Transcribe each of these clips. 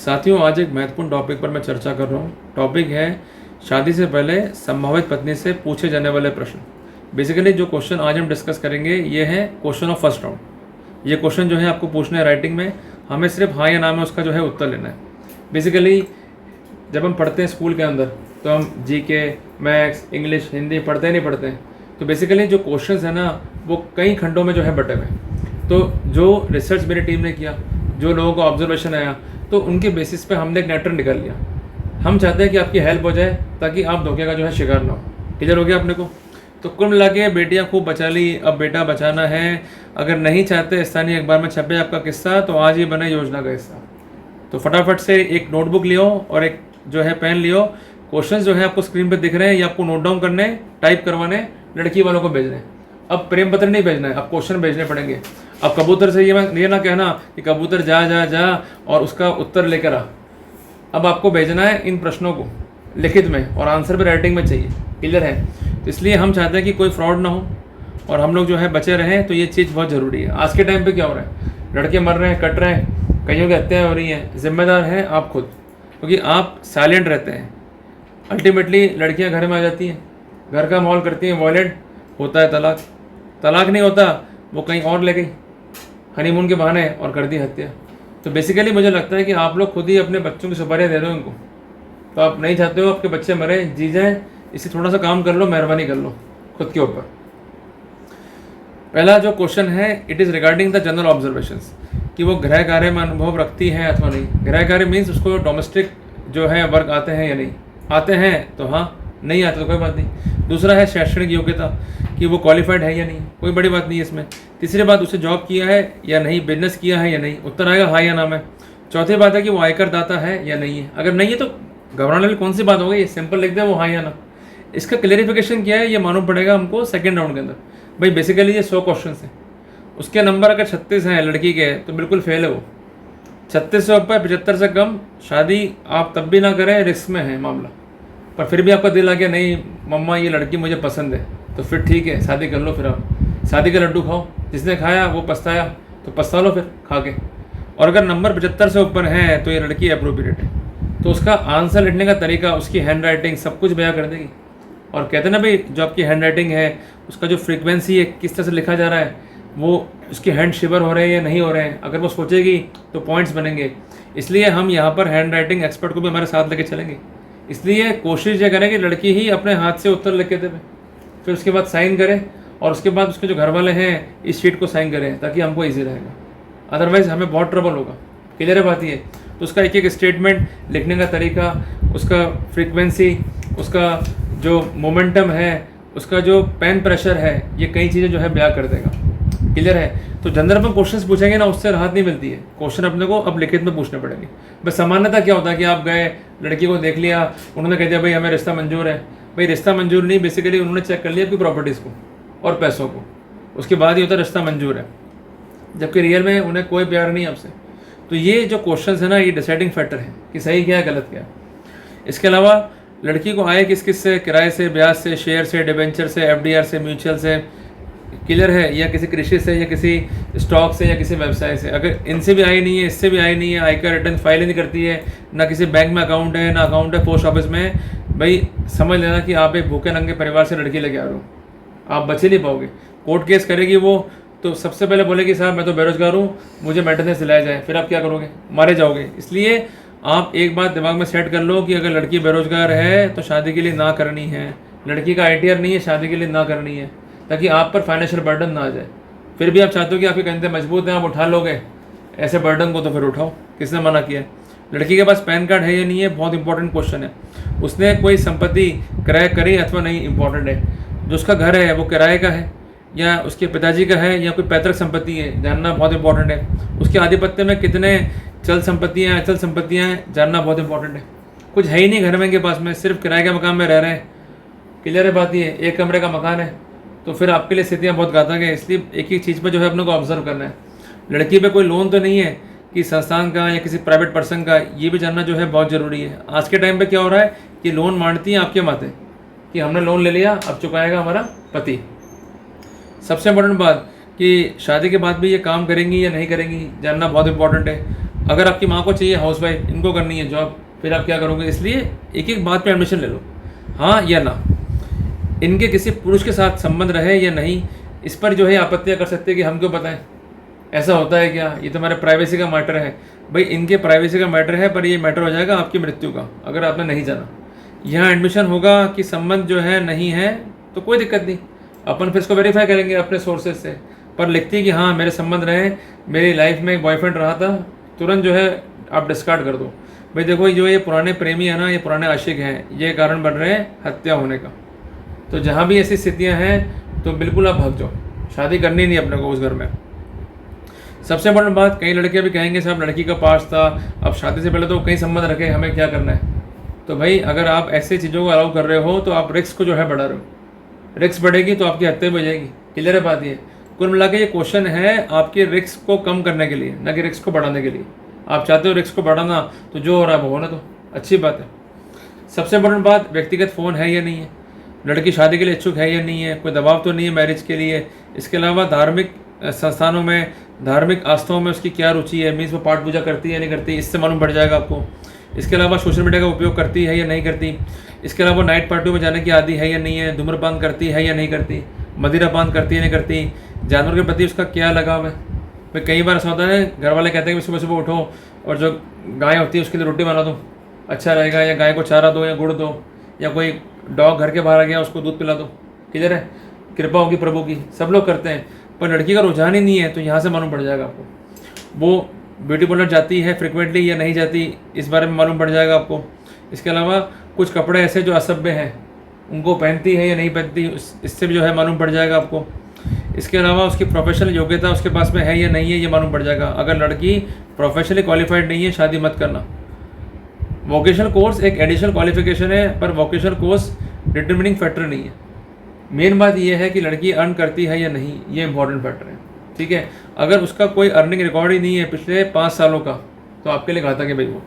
साथियों, आज एक महत्वपूर्ण टॉपिक पर मैं चर्चा कर रहा हूँ। टॉपिक है शादी से पहले संभावित पत्नी से पूछे जाने वाले प्रश्न। बेसिकली जो क्वेश्चन आज हम डिस्कस करेंगे ये है क्वेश्चन ऑफ फर्स्ट राउंड। ये क्वेश्चन जो है आपको पूछना है राइटिंग में, हमें सिर्फ हाँ या ना में उसका जो है उत्तर लेना है। बेसिकली जब हम पढ़ते हैं स्कूल के अंदर तो हम जीके, मैथ्स, इंग्लिश, हिंदी पढ़ते नहीं पढ़ते हैं। तो बेसिकली जो क्वेश्चंस है ना वो कई खंडों में जो है बटे हुए। तो जो रिसर्च मेरी टीम ने किया, जो लोगों को ऑब्जर्वेशन आया, तो उनके बेसिस पे हमने एक नेटर निकाल लिया। हम चाहते हैं कि आपकी हेल्प हो जाए ताकि आप धोखे का जो है शिकार ना हो। क्लियर हो गया अपने को? तो कुल मिला के बेटियाँ खूब बचा ली, अब बेटा बचाना है। अगर नहीं चाहते स्थानीय अखबार में छपे आपका किस्सा तो आज ही बने योजना का हिस्सा। तो फटाफट से एक नोटबुक लियो और एक जो है पेन लियो। क्वेश्चंस जो है आपको स्क्रीन पे दिख रहे हैं, ये आपको नोट डाउन करने, टाइप करवाने, लड़की वालों को भेजने। अब प्रेम पत्र नहीं भेजना है, अब क्वेश्चन भेजने पड़ेंगे। अब कबूतर से ये ना कहना कि कबूतर जा जा जा और उसका उत्तर लेकर आ। अब आपको भेजना है इन प्रश्नों को लिखित में और आंसर भी राइटिंग में चाहिए। क्लियर है? तो इसलिए हम चाहते हैं कि कोई फ्रॉड ना हो और हम लोग जो है बचे रहें। तो ये चीज़ बहुत ज़रूरी है। आज के टाइम पे क्या हो रहा है, लड़के मर रहे हैं, कट रहे हैं, कईयों की हत्याएँ हो रही हैं। जिम्मेदार हैं आप खुद, क्योंकि आप साइलेंट रहते हैं। अल्टीमेटली लड़कियां घर में आ जाती हैं, घर का माहौल करती हैं वायलेंट, होता है तलाक। तलाक नहीं होता, वो कहीं और ले गई हनीमून के बहाने और कर दी हत्या। तो बेसिकली मुझे लगता है कि आप लोग खुद ही अपने बच्चों की सुपारियाँ दे रहे हो उनको। तो आप नहीं चाहते हो आपके बच्चे मरे, जी जाए, इसे थोड़ा सा काम कर लो, मेहरबानी कर लो खुद के ऊपर। पहला जो क्वेश्चन है, it is regarding the general observations, कि वो गृह कार्य में अनुभव रखती हैं अथवा नहीं। गृह कार्य मीन्स उसको डोमेस्टिक जो है वर्क आते हैं या नहीं। आते हैं तो हाँ, नहीं आते तो कोई बात नहीं। दूसरा है शैक्षणिक योग्यता, कि वो क्वालिफाइड है या नहीं, कोई बड़ी बात नहीं है इसमें। तीसरी बात, उसे जॉब किया है या नहीं, बिजनेस किया है या नहीं, उत्तर आएगा हाँ या ना में। चौथी बात है कि वो आयकर दाता है या नहीं है। अगर नहीं है तो घबराने वाली कौन सी बात हो गई, सिंपल लिख दे वो हाँ या ना। इसका क्लेरिफिकेशन क्या है ये मालूम पड़ेगा हमको सेकेंड राउंड के अंदर। भाई बेसिकली ये 100 क्वेश्चन हैं, उसके नंबर अगर 36 हैं लड़की के तो बिल्कुल फेल है वो। 36 से ऊपर 75 से कम शादी आप तब भी ना करें, रिस्क में है मामला। पर फिर भी आपका दिल आ गया नहीं मम्मा ये लड़की मुझे पसंद है, तो फिर ठीक है शादी कर लो। फिर आप शादी का लड्डू खाओ, जिसने खाया वो पछताया तो पछता लो फिर खा के। और अगर नंबर 75 से ऊपर है तो ये लड़की अप्रोप्रिएट है। तो उसका आंसर लिखने का तरीका, उसकी हैंड राइटिंग सब कुछ बयां कर देगी। और कहते हैं ना भाई, जो आपकी हैंड राइटिंग है उसका जो फ्रीक्वेंसी है, किस तरह से लिखा जा रहा है, वो उसके हैंड शिवर हो रहे हैं या नहीं हो रहे हैं, अगर वो सोचेगी तो पॉइंट्स बनेंगे। इसलिए हम यहाँ पर हैंड राइटिंग एक्सपर्ट को भी हमारे साथ लेके चलेंगे। इसलिए कोशिश ये करें कि लड़की ही अपने हाथ से उत्तर लिख के दे, फिर उसके बाद साइन करें और उसके बाद उसके जो घर वाले हैं इस शीट को साइन करें, ताकि हमको ईजी रहेगा। अदरवाइज़ हमें बहुत ट्रबल होगा। क्लियर है बात ये? तो उसका एक एक स्टेटमेंट लिखने का तरीका, उसका फ्रीक्वेंसी, उसका जो मोमेंटम है, उसका जो पेन प्रेशर है, ये कई चीज़ें जो है बयां कर देगा। क्लियर है? तो जनरल में क्वेश्चंस पूछेंगे ना, उससे राहत नहीं मिलती है। क्वेश्चन अपने को अब लिखित में पूछने पड़ेंगे। बस सामान्यतः क्या होता है कि आप गए, लड़की को देख लिया, उन्होंने कह दिया भाई हमें रिश्ता मंजूर है। भाई रिश्ता मंजूर नहीं, बेसिकली उन्होंने चेक कर लिया आपकी प्रॉपर्टीज़ को और पैसों को, उसके बाद ही होता है रिश्ता मंजूर है। जबकि रियल में उन्हें कोई प्यार नहीं आपसे। तो ये जो क्वेश्चन है ना, ये डिसाइडिंग फैक्टर है कि सही क्या है गलत क्या है। इसके अलावा लड़की को आए किस किस से, किराए से, ब्याज से, शेयर से, डिबेंचर से, FDR से, म्यूचुअल से, क्लियर है, या किसी कृषि से, या किसी स्टॉक से, या किसी व्यवसाय से। अगर इनसे भी आई नहीं है, इससे भी आई नहीं है, आयकर रिटर्न फाइल नहीं करती है, ना किसी बैंक में अकाउंट है, ना अकाउंट है पोस्ट ऑफिस में, भाई समझ लेना कि आप एक भूखे नंगे परिवार से लड़की लेके आ रहे हो। आप बच ही नहीं पाओगे। कोर्ट केस करेगी वो तो सबसे पहले बोलेगी साहब मैं तो बेरोजगार हूँ, मुझे मेंटेनेंस दिलाया जाए। फिर आप क्या करोगे? मारे जाओगे। इसलिए आप एक बात दिमाग में सेट कर लो कि अगर लड़की बेरोजगार है तो शादी के लिए ना करनी है। लड़की का ITR नहीं है, शादी के लिए ना करनी है, ताकि आप पर फाइनेंशियल बर्डन ना आ जाए। फिर भी आप चाहते हो कि आपके कंधे मजबूत हैं, आप उठा लोगे ऐसे बर्डन को, तो फिर उठाओ। किसने मना किया? लड़की के पास पैन कार्ड है या नहीं है, बहुत इंपॉर्टेंट क्वेश्चन है। उसने कोई संपत्ति क्रय करी अथवा नहीं, इंपॉर्टेंट है। जो उसका घर है वो किराए का है या उसके पिताजी का है या कोई पैतृक संपत्ति है, जानना बहुत इंपॉर्टेंट है। उसके आधिपत्य में कितने चल संपत्तियाँ, अचल संपत्तियाँ हैं, जानना बहुत इंपॉर्टेंट है। कुछ है ही नहीं घर में के पास में, सिर्फ किराए के मकान में रह रहे हैं। क्लियर है बात ये? एक कमरे का मकान है, तो फिर आपके लिए स्थितियाँ बहुत घातक है। इसलिए एक ही चीज़ पर जो है अपने को ऑब्जर्व करना है। लड़की पे कोई लोन तो नहीं है कि संस्थान का या किसी प्राइवेट पर्सन का, ये भी जानना जो है बहुत ज़रूरी है। आज के टाइम पे क्या हो रहा है कि लोन मांगती हैं आपके माथे कि हमने लोन ले लिया, अब चुकाएगा हमारा पति। सबसे इम्पोर्टेंट बात कि शादी के बाद भी ये काम करेंगी या नहीं करेंगी, जानना बहुत इंपॉर्टेंट है। अगर आपकी माँ को चाहिए हाउसवाइफ, इनको करनी है जॉब, फिर आप क्या करोगे? इसलिए एक एक बात पे एडमिशन ले लो, हाँ या ना। इनके किसी पुरुष के साथ संबंध रहे या नहीं, इस पर जो है आपत्तियाँ कर सकते हैं कि हम क्यों बताएं, ऐसा होता है क्या, ये तो हमारे प्राइवेसी का मैटर है। भाई इनके प्राइवेसी का मैटर है, पर ये मैटर हो जाएगा आपकी मृत्यु का, अगर आपने नहीं जाना। यहाँ एडमिशन होगा कि संबंध जो है नहीं है तो कोई दिक्कत नहीं, अपन फिर इसको वेरीफाई करेंगे अपने सोर्सेज से। पर लिखती है कि हाँ मेरे संबंध रहे, मेरी लाइफ में एक बॉयफ्रेंड रहा था, तुरंत जो है आप डिस्कार्ड कर दो। भाई देखो जो ये पुराने प्रेमी है ना, ये पुराने आशिक हैं, ये कारण बन रहे हैं हत्या होने का। तो जहाँ भी ऐसी स्थितियाँ हैं तो बिल्कुल आप भाग जाओ, शादी करनी नहीं अपने को उस घर में। सबसे बड़ी बात, कई लड़के भी कहेंगे साहब लड़की का पास था, अब शादी से पहले तो कई संबंध रखे, हमें क्या करना है। तो भाई अगर आप ऐसे चीज़ों को अलाउ कर रहे हो तो आप रिस्क को जो है बढ़ा रहे हो, रिस्क बढ़ेगी तो आपकी हत्या भी हो जाएगी। क्लियर है बात ये। कुल मिला के ये क्वेश्चन है आपके रिस्क को कम करने के लिए, न कि रिस्क को बढ़ाने के लिए। आप चाहते हो रिस्क को बढ़ाना, तो जो हो रहा है वो होना, तो अच्छी बात है। सबसे बड़ी बात, व्यक्तिगत फ़ोन है या नहीं है, लड़की शादी के लिए इच्छुक है या नहीं है, कोई दबाव तो नहीं है मैरिज के लिए। इसके अलावा धार्मिक संस्थानों में, धार्मिक आस्थाओं में उसकी क्या रुचि है, मीन्स वो पाठ पूजा करती है या नहीं करती, इससे मालूम पड़ जाएगा आपको। इसके अलावा सोशल मीडिया का उपयोग करती है या नहीं करती। इसके अलावा नाइट पार्टियों में जाने की आदी है या नहीं है, धूम्रपान करती है या नहीं करती, मदिरापान करती है या नहीं करती, जानवर के प्रति उसका क्या लगाव है। भाई कई बार ऐसा होता है, घर वाले कहते हैं कि सुबह सुबह उठो और जो गाय होती है उसके लिए रोटी बना दो, अच्छा रहेगा, या गाय को चारा दो या गुड़ दो, या कोई डॉग घर के बाहर आ गया उसको दूध पिला दो। क्लियर है, कृपा होगी प्रभु की, सब लोग करते हैं। पर लड़की का रुझान ही नहीं है तो यहाँ से मालूम पड़ जाएगा आपको। वो ब्यूटी पार्लर जाती है फ्रिक्वेंटली या नहीं जाती, इस बारे में मालूम पड़ जाएगा आपको। इसके अलावा कुछ कपड़े ऐसे जो असभ्य हैं उनको पहनती है या नहीं पहनती, इससे भी जो है मालूम पड़ जाएगा आपको। इसके अलावा उसकी प्रोफेशनल योग्यता उसके पास में है या नहीं है, ये मालूम पड़ जाएगा। अगर लड़की प्रोफेशनली क्वालिफाइड नहीं है, शादी मत करना। वोकेशनल कोर्स एक एडिशनल क्वालिफिकेशन है, पर वोकेशनल कोर्स डिटर्मिनिंग फैक्टर नहीं है। मेन बात यह है कि लड़की अर्न करती है या नहीं, ये इंपॉर्टेंट फैक्टर है। ठीक है, अगर उसका कोई अर्निंग रिकॉर्ड ही नहीं है पिछले 5 सालों का, तो आपके लिए घातक है भाई वो।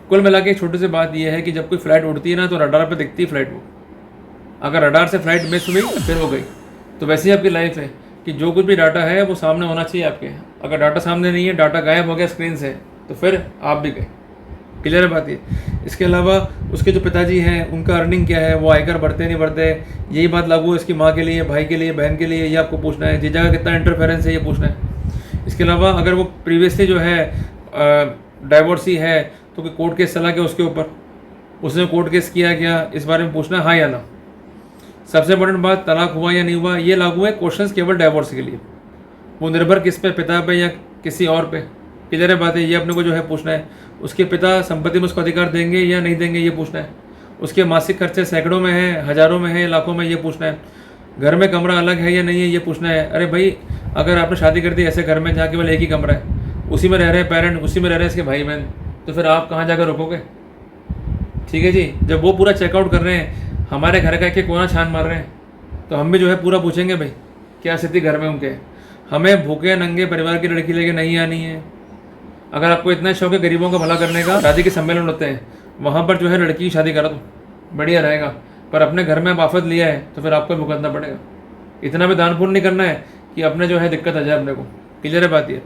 कुल मिला के एक छोटी सी बात यह है कि जब कोई फ्लाइट उड़ती है ना, तो रडार पे दिखती है फ्लाइट वो। अगर रडार से फ्लाइट मिस हुई फिर हो गई। तो वैसे ही आपकी लाइफ है कि जो कुछ भी डाटा है वो सामने होना चाहिए आपके। अगर डाटा सामने नहीं है, डाटा गायब हो गया स्क्रीन से, तो फिर आप भी गए। क्लियर बात है। इसके अलावा उसके जो पिताजी हैं उनका अर्निंग क्या है, वो आयकर भरते नहीं भरते, यही बात लागू है इसकी माँ के लिए, भाई के लिए, बहन के लिए, ये आपको पूछना है। जीजा का कितना इंटरफेरेंस है, ये पूछना है। इसके अलावा अगर वो प्रीवियसली जो है डाइवोर्सी है, तो कोई कोर्ट केस चला गया उसके ऊपर, उसने कोर्ट केस किया क्या, इस बारे में पूछना है, हाँ या ना। सबसे इंपॉर्टेंट बात, तलाक हुआ या नहीं हुआ, ये लागू है क्वेश्चंस केवल डाइवोर्स के लिए। वो निर्भर किस पे, पिता पे या किसी और पे। क्लियर बात है, ये अपने को जो है पूछना है। उसके पिता संपत्ति में उसको अधिकार देंगे या नहीं देंगे, ये पूछना है। उसके मासिक खर्चे सैकड़ों में है, हज़ारों में है, लाखों में, ये पूछना है। घर में कमरा अलग है या नहीं है, ये पूछना है। अरे भाई अगर आपने शादी कर दी ऐसे घर में जहाँ केवल एक ही कमरा है, उसी में रह रहे हैं पेरेंट, उसी में रह रहे हैं इसके भाई बहन, तो फिर आप कहाँ जाकर रुकोगे? ठीक है जी। जब वो पूरा चेकआउट कर रहे हैं, हमारे घर का एक कोना छान मार रहे हैं, तो हम भी जो है पूरा पूछेंगे भाई क्या स्थिति घर में उनके। हमें भूखे नंगे परिवार की लड़की लेके नहीं आनी है। अगर आपको इतना शौक है गरीबों का भला करने का, शादी के सम्मेलन होते हैं वहाँ पर जो है लड़की की शादी करा दो, बढ़िया रहेगा। पर अपने घर में आप आफत लिया है तो फिर आपको भुगतना पड़ेगा। इतना भी दान पुण्य नहीं करना है कि अपने जो है दिक्कत आ जाए अपने को। क्लियर है बात ये।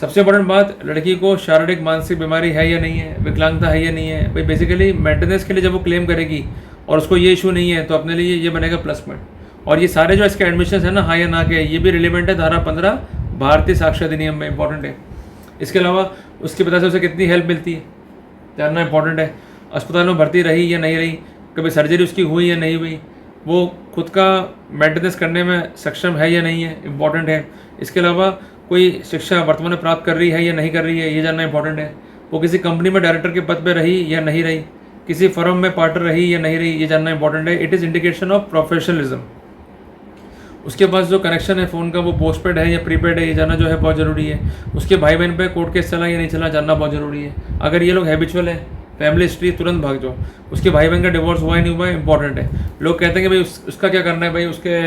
सबसे इंपॉर्टेंट बात, लड़की को शारीरिक मानसिक बीमारी है या नहीं है, विकलांगता है या नहीं है। भाई बेसिकली मेंटेनेंस के लिए जब वो क्लेम करेगी और उसको ये इशू नहीं है, तो अपने लिए ये बनेगा प्लस पॉइंट। और ये सारे जो इसके एडमिशन है ना, हाँ या ना के, ये भी रिलेवेंट है धारा 15 भारतीय साक्षर अधिनियम में, इंपॉर्टेंट है। इसके अलावा उसके पिता से उसे कितनी हेल्प मिलती है जानना इंपॉर्टेंट है। अस्पताल में भर्ती रही या नहीं रही, कभी सर्जरी उसकी हुई या नहीं हुई, वो खुद का मेंटेनेंस करने में सक्षम है या नहीं है, इंपॉर्टेंट है। इसके अलावा कोई शिक्षा वर्तमान में प्राप्त कर रही है या नहीं कर रही है, ये जानना इंपॉर्टेंट है। वो किसी कंपनी में डायरेक्टर के पद पर रही या नहीं रही, किसी फर्म में पार्टनर रही या नहीं रही, ये जानना इंपॉर्टेंट है। It is indication of professionalism. उसके पास जो कनेक्शन है फ़ोन का, वो पोस्टपेड है या प्रीपेड है, ये जानना जो है बहुत ज़रूरी है। उसके भाई बहन पे कोर्ट केस चला या नहीं चला, जानना बहुत ज़रूरी है। अगर ये लोग हैबिचुअल है, फैमिली हिस्ट्री, तुरंत भाग जाओ। उसके भाई बहन का डिवोर्स हुआ है नहीं हुआ है, इंपॉर्टेंट है। लोग कहते हैं कि भाई उसका क्या करना है, भाई उसके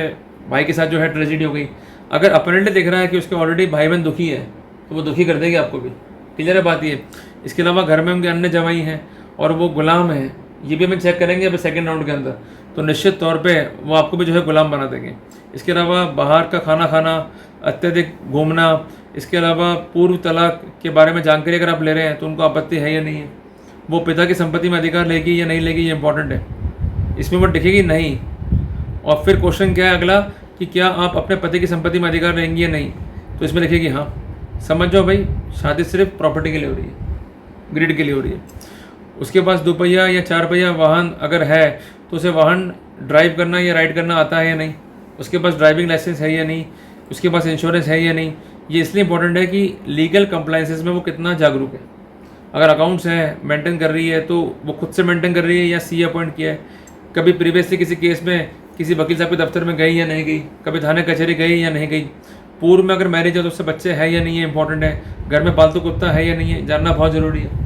भाई के साथ जो है ट्रेजिडी हो गई। अगर अपरेंटली दिख रहा है कि उसके ऑलरेडी भाई बहन दुखी है, तो वो दुखी कर देगी आपको भी। क्लियर है बात ये। इसके अलावा घर में उनके अन्य जवाई हैं और वो गुलाम हैं, ये भी हमें चेक करेंगे अभी सेकेंड राउंड के अंदर। तो निश्चित तौर पे वो आपको भी जो है गुलाम बना देंगे। इसके अलावा बाहर का खाना खाना, अत्यधिक घूमना, इसके अलावा पूर्व तलाक के बारे में जानकारी अगर आप ले रहे हैं तो उनको आपत्ति है या नहीं है, वो पिता की संपत्ति में अधिकार लेगी या नहीं लेगी, ये इंपॉर्टेंट है, इसमें वो लिखेगी नहीं। और फिर क्वेश्चन क्या है अगला कि क्या आप अपने पति की संपत्ति में अधिकार लेंगी या नहीं, तो इसमें लिखेगी हाँ। समझ जाओ भाई, शादी सिर्फ प्रॉपर्टी के लिए हो रही है, ग्रिड के लिए हो रही है। उसके पास 2 पहिया या 4 पहिया वाहन अगर है तो उसे वाहन ड्राइव करना या राइड करना आता है या नहीं, उसके पास ड्राइविंग लाइसेंस है या नहीं, उसके पास इंश्योरेंस है या नहीं। ये इसलिए इंपॉर्टेंट है कि लीगल कंप्लाइंसेस में वो कितना जागरूक है। अगर अकाउंट्स हैं मेंटेन कर रही है तो वो खुद से मेंटेन कर रही है या सी अपॉइंट किया है, कभी प्रीवियसली किसी केस में किसी वकील साहब के दफ्तर में गई या नहीं गई, कभी थाने कचहरी गई या नहीं गई, पूर्व में अगर मैरिज है तो उससे बच्चे हैं या नहीं है, इंपॉर्टेंट है। घर में पालतू कुत्ता है या नहीं है, जानना बहुत ज़रूरी है।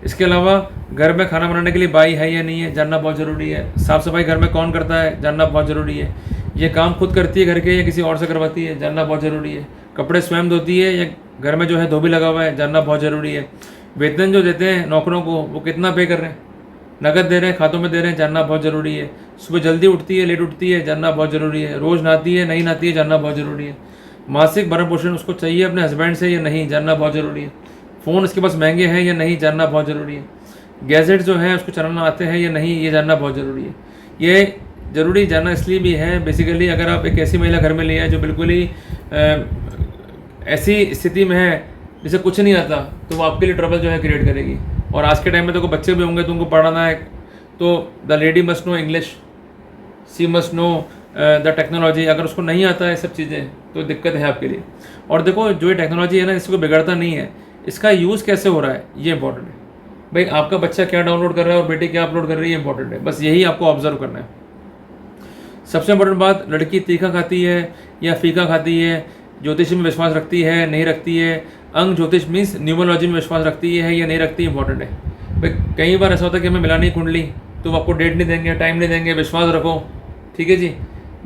इसके अलावा घर में खाना बनाने के लिए बाई है या नहीं है, जानना बहुत ज़रूरी है। साफ़ सफाई घर में कौन करता है, जानना बहुत ज़रूरी है। ये काम खुद करती है घर के या किसी और से करवाती है, जानना बहुत ज़रूरी है। कपड़े स्वयं धोती है या घर में जो है धोबी लगा हुआ है, जानना बहुत ज़रूरी है। वेतन जो देते हैं नौकरों को वो कितना पे कर रहे हैं, नकद दे रहे हैं, खातों में दे रहे हैं, जानना बहुत ज़रूरी है। सुबह जल्दी उठती है लेट उठती है, जानना बहुत ज़रूरी है। रोज़ नहाती है नहीं नहाती है, जानना बहुत ज़रूरी है। मासिक भरण पोषण उसको चाहिए अपने हस्बैंड से या नहीं, जानना बहुत ज़रूरी है। फ़ोन उसके पास महंगे हैं या नहीं, जानना बहुत ज़रूरी है। गैजेट जो है उसको चलाना आते हैं या नहीं, ये जानना बहुत ज़रूरी है। ये ज़रूरी जानना इसलिए भी है बेसिकली अगर आप एक ऐसी महिला घर में ले आए जो बिल्कुल ही ऐसी स्थिति में है जिसे कुछ नहीं आता, तो वो आपके लिए ट्रबल जो है क्रिएट करेगी। और आज के टाइम में तो बच्चे भी होंगे तो उनको पढ़ाना है, तो the lady must know English, she must know the technology. अगर उसको नहीं आता है सब चीज़ें तो दिक्कत है आपके लिए। और देखो जो ये टेक्नोलॉजी है ना, इसको बिगड़ता नहीं है, इसका यूज़ कैसे हो रहा है ये इंपॉर्टेंट है। भाई आपका बच्चा क्या डाउनलोड कर रहा है और बेटी क्या अपलोड कर रही है, इंपॉर्टेंट है। बस यही आपको ऑब्जर्व करना है। सबसे इंपॉर्टेंट बात, लड़की तीखा खाती है या फीका खाती है, ज्योतिष में विश्वास रखती है नहीं रखती है, अंग ज्योतिष मीन्स न्यूमरोलॉजी में विश्वास रखती है या नहीं रखती, इंपॉर्टेंट है। भाई कई बार ऐसा होता है कि हमें मिला नहीं कुंडली, तो वो आपको डेट नहीं देंगे, टाइम नहीं देंगे, विश्वास रखो, ठीक है जी।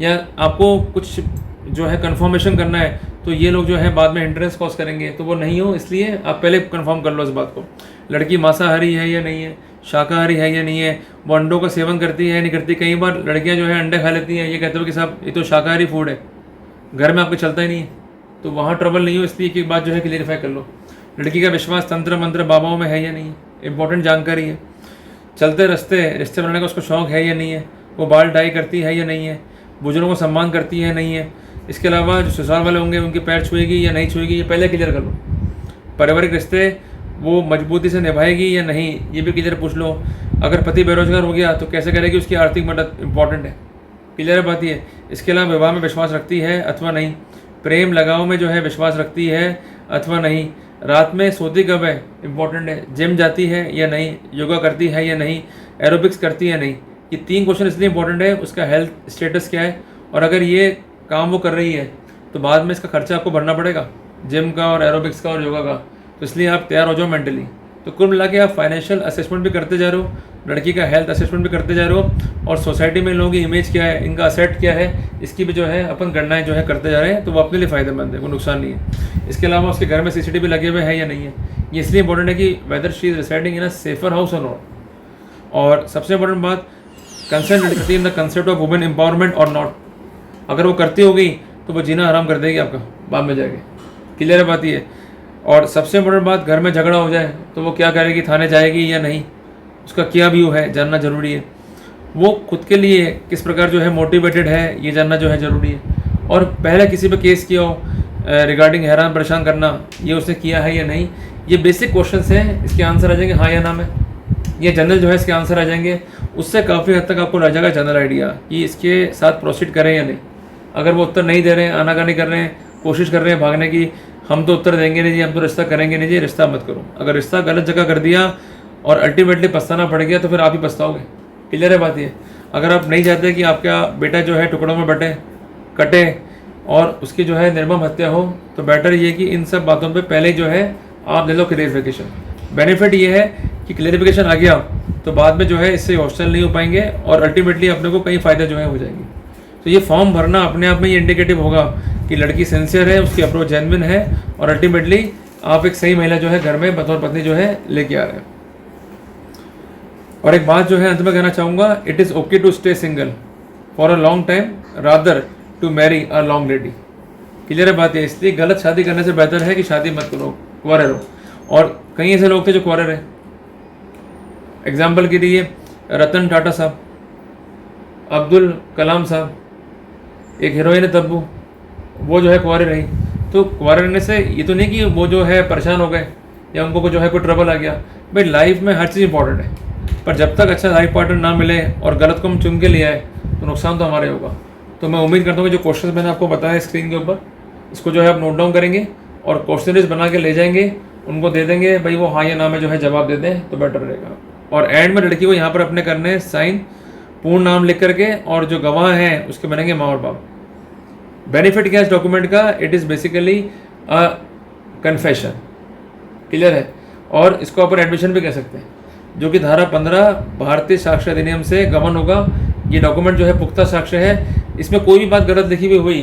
या आपको कुछ जो है कन्फर्मेशन करना है तो ये लोग जो है बाद में इंटरेस्ट कॉज करेंगे, तो वो नहीं हो, इसलिए आप पहले कंफर्म कर लो इस बात को। लड़की मांसाहारी है या नहीं है, शाकाहारी है या नहीं है, वो अंडों का सेवन करती है या नहीं करती। कई बार लड़कियां जो है अंडे खा लेती हैं, ये कहते हो कि साहब ये तो शाकाहारी फूड है, घर में आपको चलता ही नहीं है, तो वहाँ ट्रबल नहीं हो, इसलिए एक बात जो है क्लियरिफाई कर लो। लड़की का विश्वास तंत्र मंत्र बाबाओं में है या नहीं है, इंपॉर्टेंट जानकारी है। चलते रास्ते रिश्ते बनाने का उसको शौक है या नहीं है, वो बाल डाई करती है या नहीं है, बुजुर्गों को सम्मान करती है नहीं है। इसके अलावा जो ससुराल वाले होंगे उनके पैर छुएगी या नहीं छुएगी, ये पहले क्लियर कर लो। पारिवारिक रिश्ते वो मजबूती से निभाएगी या नहीं, ये भी क्लियर पूछ लो। अगर पति बेरोजगार हो गया तो कैसे करेगी उसकी आर्थिक मदद, इंपॉर्टेंट है, क्लियर बात ये। इसके अलावा विवाह में विश्वास रखती है अथवा नहीं, प्रेम लगाव में जो है विश्वास रखती है अथवा नहीं, रात में सोती कब है, इंपॉर्टेंट है। जिम जाती है या नहीं, योगा करती है या नहीं, एरोबिक्स करती है नहीं। ये 3 क्वेश्चन इसलिए इंपॉर्टेंट है, उसका हेल्थ स्टेटस क्या है, और अगर ये काम वो कर रही है तो बाद में इसका खर्चा आपको भरना पड़ेगा, जिम का और एरोबिक्स का और योगा का, तो इसलिए आप तैयार हो जाओ मेंटली। तो कुल मिला के आप फाइनेंशियल असेसमेंट भी करते जा रहे हो, लड़की का हेल्थ असेसमेंट भी करते जा रहे हो, और सोसाइटी में लोगों की इमेज क्या है, इनका असेट क्या है, इसकी भी जो है अपन गणनाएं जो है करते जा रहे हैं, तो वो अपने लिए फ़ायदेमंद है, कोई नुकसान नहीं है। इसके अलावा उसके घर में CCTV लगे हुए हैं या नहीं है, ये इसलिए इंपॉर्टेंट है कि whether she is residing in a safer house और नॉट। और सबसे इंपॉर्टेंट बात, कंसेंट करती in the concept of women empowerment और नॉट। अगर वो करती होगी तो वो जीना आराम कर देगी आपका बाद में जाके, क्लियर है बात ये। और सबसे इंपॉर्टेंट बात, घर में झगड़ा हो जाए तो वो क्या करेगी, थाने जाएगी या नहीं, उसका क्या व्यू है जानना जरूरी है। वो खुद के लिए किस प्रकार जो है मोटिवेटेड है, ये जानना जो है ज़रूरी है। और पहले किसी पे केस किया हो रिगार्डिंग हैरान परेशान करना, ये उसने किया है या नहीं, ये बेसिक क्वेश्चंस हैं, इसके आंसर आ जाएंगे हाँ या ना में। ये जनरल जो है इसके आंसर आ जाएंगे, उससे काफ़ी हद तक आपको रह जाएगा जनरल आइडिया कि इसके साथ प्रोसीड करें या नहीं। अगर वो उत्तर नहीं दे रहे हैं, आनाकानी कर रहे हैं, कोशिश कर रहे हैं भागने की, हम तो उत्तर देंगे नहीं जी, हम तो रिश्ता करेंगे नहीं जी, रिश्ता मत करो। अगर रिश्ता गलत जगह कर दिया और अल्टीमेटली पछताना पड़ गया तो फिर आप ही पछताओगे, क्लियर है बात ये। अगर आप नहीं चाहते कि आपका बेटा जो है टुकड़ों में कटे और उसकी जो है निर्मम हत्या हो, तो बेटर ये कि इन सब बातों पे पहले जो है आप ले लो क्लियरिफिकेशन। बेनिफिट ये है कि क्लियरिफिकेशन आ गया तो बाद में जो है इससे हॉस्टल नहीं हो पाएंगे और अल्टीमेटली अपने को कई फ़ायदे जो है हो जाएंगे। तो ये फॉर्म भरना अपने आप में ये इंडिकेटिव होगा कि लड़की सिंसियर है, उसकी अप्रोच जेन्युइन है, और अल्टीमेटली आप एक सही महिला जो है घर में बतौर पत्नी जो है लेके आ रहे हैं। और एक बात जो है अंत में कहना चाहूँगा, it is okay to stay single for a long time rather to marry a long lady. Clear है बात है? इसलिए गलत शादी करने से बेहतर है कि शादी मत करो, कुंवारे रहो। और कई ऐसे लोग थे जो कुंवारे रहे। एग्जाम्पल के लिए रतन टाटा साहब, अब्दुल कलाम साहब, एक हीरोइन है तब्बू, वो जो है कुंवारी रही। तो कुंवारे रहने से ये तो नहीं कि वो जो है परेशान हो गए या उनको जो है कोई ट्रबल आ गया। भाई लाइफ में हर चीज़ इंपॉर्टेंट है, पर जब तक अच्छा लाइफ पार्टनर ना मिले और गलत को हम चुन के लिए आए तो नुकसान तो हमारे होगा। तो मैं उम्मीद करता हूँ कि जो क्वेश्चन मैंने आपको बताया स्क्रीन के ऊपर, इसको जो है आप नोट डाउन करेंगे और क्वेश्चन बना के ले जाएंगे, उनको दे देंगे, भाई वो हाँ या ना में जो है जवाब दे दें तो बेटर रहेगा। और एंड में लड़की को यहाँ पर अपने करने हैं साइन, पूर्ण नाम लिख करके, और जो गवाह हैं उसके बनेंगे माँ और बाप। बेनिफिट क्या है इस डॉक्यूमेंट का? It is basically a confession. Clear है? और इसको अपन एडमिशन भी कह सकते हैं, जो कि धारा 15 भारतीय साक्ष्य अधिनियम से गवर्न होगा। ये डॉक्यूमेंट जो है पुख्ता साक्ष्य है, इसमें कोई भी बात गलत लिखी हुई हुई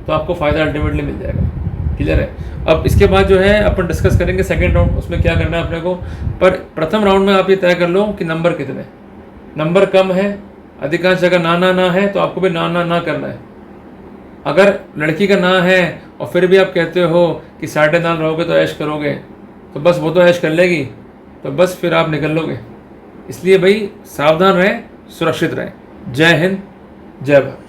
तो आपको फ़ायदा अल्टीमेटली मिल जाएगा। क्लियर है? अब इसके बाद जो है अपन डिस्कस करेंगे सेकेंड राउंड, उसमें क्या करना है अपने को। पर प्रथम राउंड में आप ये तय कर लो कि नंबर कितने, नंबर कम है, अधिकांश जगह ना है, तो आपको भी ना करना है। अगर लड़की का ना है और फिर भी आप कहते हो कि 9.5 रहोगे तो ऐश करोगे, तो बस वो तो ऐश कर लेगी, तो बस फिर आप निकल लोगे। इसलिए भाई सावधान रहें, सुरक्षित रहें। जय हिंद, जय भारत।